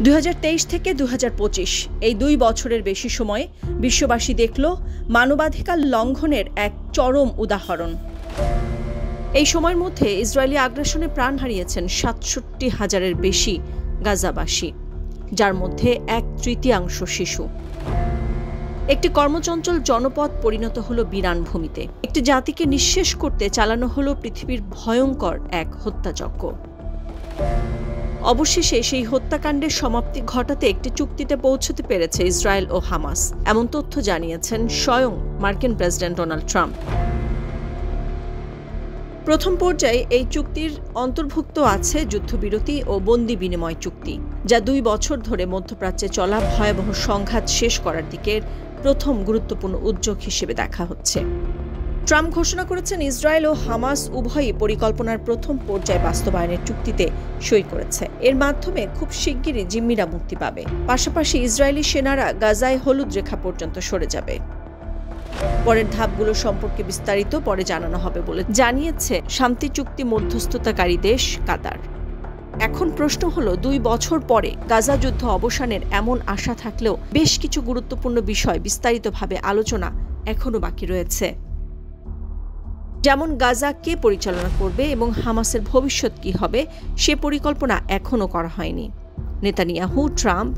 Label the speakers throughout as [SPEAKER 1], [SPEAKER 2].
[SPEAKER 1] 2023 থেকে 2025 এই 2 বছরের বেশি সময়ে বিশ্ববাসী দেখল মানবাধিকার লঙ্ঘনের এক চরম উদাহরণ। এই সময়ের মধ্যে ইসরায়েলি আগ্রাসনে প্রাণ হারিয়েছেন ৬৭,০০০-এর বেশি গাজাবাসী, যার মধ্যে 1/3 শিশু। একটি কর্মচঞ্চল জনপদ পরিণত হলো বিরানভূমিতে। একটি জাতিকে নিঃশেষ করতে চালানো হলো পৃথিবীর ভয়ঙ্কর এক হত্যাযজ্ঞ। অবশেষে সেই হত্যাকাণ্ডের সমাপ্তি ঘটাতে একটি চুক্তিতে পৌঁছতে পেরেছে ইসরায়েল ও হামাস, এমন তথ্য জানিয়েছেন স্বয়ং মার্কিন প্রেসিডেন্ট ডোনাল্ড ট্রাম্প। প্রথম পর্যায়ে এই চুক্তির অন্তর্ভুক্ত আছে যুদ্ধবিরতি ও বন্দি বিনিময় চুক্তি, যা 2 বছর ধরে মধ্যপ্রাচ্যে চলা ভয়াবহ সংঘাত শেষ করার দিকের প্রথম গুরুত্বপূর্ণ উদ্যোগ হিসেবে দেখা হচ্ছে। ট্রাম্প ঘোষণা করেছেন ইসরায়েল ও হামাস উভয়ই পরিকল্পনার প্রথম পর্যায়ে বাস্তবায়নের চুক্তিতে সই করেছে। এর মাধ্যমে খুব শিগগিরই জিম্মিরা মুক্তি পাবে। পাশাপাশি ইসরায়েলি সেনারা গাজায় হলুদ রেখা পর্যন্ত সরে যাবে। পরের ধাপগুলো সম্পর্কে বিস্তারিত পরে জানানো হবে বলে জানিয়েছে শান্তি চুক্তি মধ্যস্থতাকারী দেশ কাতার। এখন প্রশ্ন হলো, 2 বছর পরে গাজা যুদ্ধ অবসানের এমন আশা থাকলেও বেশ কিছু গুরুত্বপূর্ণ বিষয় বিস্তারিতভাবে আলোচনা এখনও বাকি রয়েছে। যেমন গাজা কে পরিচালনা করবে এবং হামাসের ভবিষ্যৎ কী হবে সে পরিকল্পনা এখনও করা হয়নি। নেতানিয়াহু, ট্রাম্প,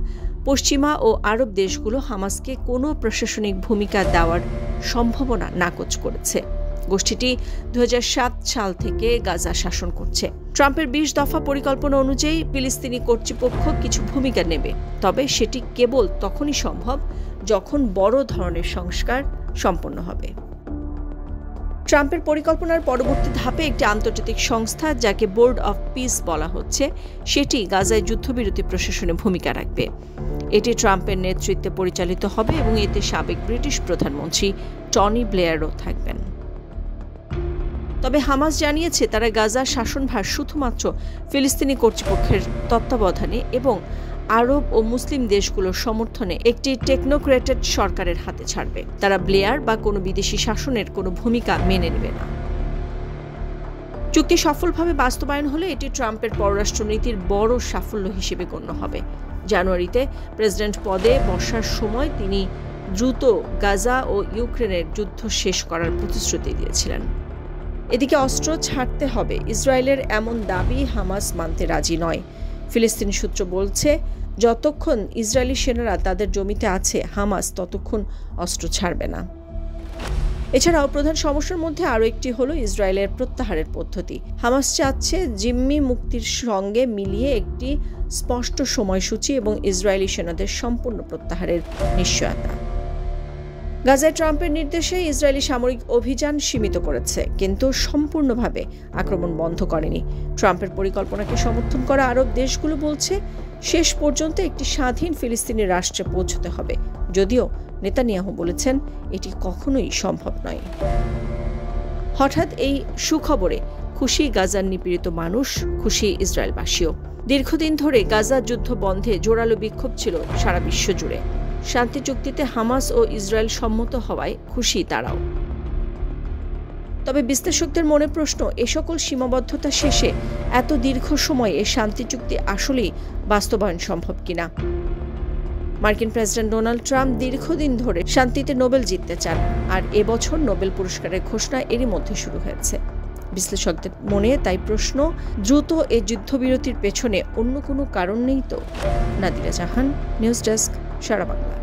[SPEAKER 1] পশ্চিমা ও আরব দেশগুলো হামাসকে কোনো প্রশাসনিক ভূমিকা দেওয়ার সম্ভাবনা নাকচ করেছে। গোষ্ঠীটি 2007 সাল থেকে গাজা শাসন করছে। ট্রাম্পের 20 দফা পরিকল্পনা অনুযায়ী ফিলিস্তিনি কর্তৃপক্ষ কিছু ভূমিকা নেবে, তবে সেটি কেবল তখনই সম্ভব যখন বড় ধরনের সংস্কার সম্পন্ন হবে। ট্রাম্পের পরিকল্পনার পরবর্তী ধাপে একটি আন্তর্জাতিক সংস্থা, যাকে বোর্ড অফ পিস বলা হচ্ছে, সেটি গাজায় যুদ্ধবিরতি প্রশাসনে ভূমিকা রাখবে। এটি ট্রাম্পের নেতৃত্বে পরিচালিত হবে এবং এতে সাবেক ব্রিটিশ প্রধানমন্ত্রী টনি ব্লেয়ারও থাকবেন। তবে হামাস জানিয়েছে তারা গাজার শাসনভার শুধুমাত্র ফিলিস্তিনি কর্তৃপক্ষের তত্ত্বাবধানে এবং আরব ও মুসলিম দেশগুলোর সমর্থনে একটি টেকনোক্রেটেড সরকারের হাতে ছাড়বে। তারা ব্লেয়ার বা কোনো বিদেশি শাসনের কোনো ভূমিকা মেনে নেবে না। চুক্তি সফলভাবে বাস্তবায়ন হলে এটি ট্রাম্পের পররাষ্ট্রনীতির বড় সাফল্য হিসেবে গণ্য হবে। জানুয়ারিতে প্রেসিডেন্ট পদে বসার সময় তিনি দ্রুত গাজা ও ইউক্রেনের যুদ্ধ শেষ করার প্রতিশ্রুতি দিয়েছিলেন। এদিকে অস্ত্র ছাড়তে হবে ইসরায়েলের এমন দাবি হামাস মানতে রাজি নয়। ফিলিস্তিনি সূত্র বলছে, যতক্ষণ ইসরায়েলি সেনারা তাদের জমিতে আছে হামাস ততক্ষণ অস্ত্র ছাড়বে না। এছাড়াও প্রধান সমস্যার মধ্যে আরও একটি হলো ইসরায়েলের প্রত্যাহারের পদ্ধতি। হামাস চাচ্ছে জিম্মি মুক্তির সঙ্গে মিলিয়ে একটি স্পষ্ট সময়সূচি এবং ইসরায়েলি সেনাদের সম্পূর্ণ প্রত্যাহারের নিশ্চয়তা। গাজায় ট্রাম্পের নির্দেশে ইসরায়েলি সামরিক অভিযান সীমিত করেছে, কিন্তু সম্পূর্ণভাবে আক্রমণ বন্ধ করেনি। ট্রাম্পের পরিকল্পনাকে সমর্থন করা আরব দেশগুলো বলছে শেষ পর্যন্ত একটি স্বাধীন ফিলিস্তিনি রাষ্ট্রে পৌঁছতে হবে, যদিও নেতানিয়াহু বলেছেন এটি কখনোই সম্ভব নয়। হঠাৎ এই সুখবরে খুশি গাজার নিপীড়িত মানুষ, খুশি ইসরায়েলবাসীও। দীর্ঘদিন ধরে গাজা যুদ্ধ বন্ধে জোরালো বিক্ষোভ ছিল সারা বিশ্ব জুড়ে। শান্তি চুক্তিতে হামাস ও ইসরায়েল সম্মত হওয়ায় খুশি তারাও। তবে বিশ্লেষকদের মনে প্রশ্ন, এ সকল সীমাবদ্ধতা শেষে এত দীর্ঘ সময়ে এই শান্তি চুক্তি আসলেই বাস্তবায়ন সম্ভব কিনা। মার্কিন প্রেসিডেন্ট ডোনাল্ড ট্রাম্প দীর্ঘদিন ধরে শান্তিতে নোবেল জিততে চান, আর এবছর নোবেল পুরস্কারের ঘোষণা এরই মধ্যে শুরু হয়েছে। বিশ্লেষকদের মনে তাই প্রশ্ন, দ্রুত এই যুদ্ধবিরতির পেছনে অন্য কোনো কারণ নেই তো? নাদিরা জাহান, নিউজ ডেস্ক, সারা বাংলা।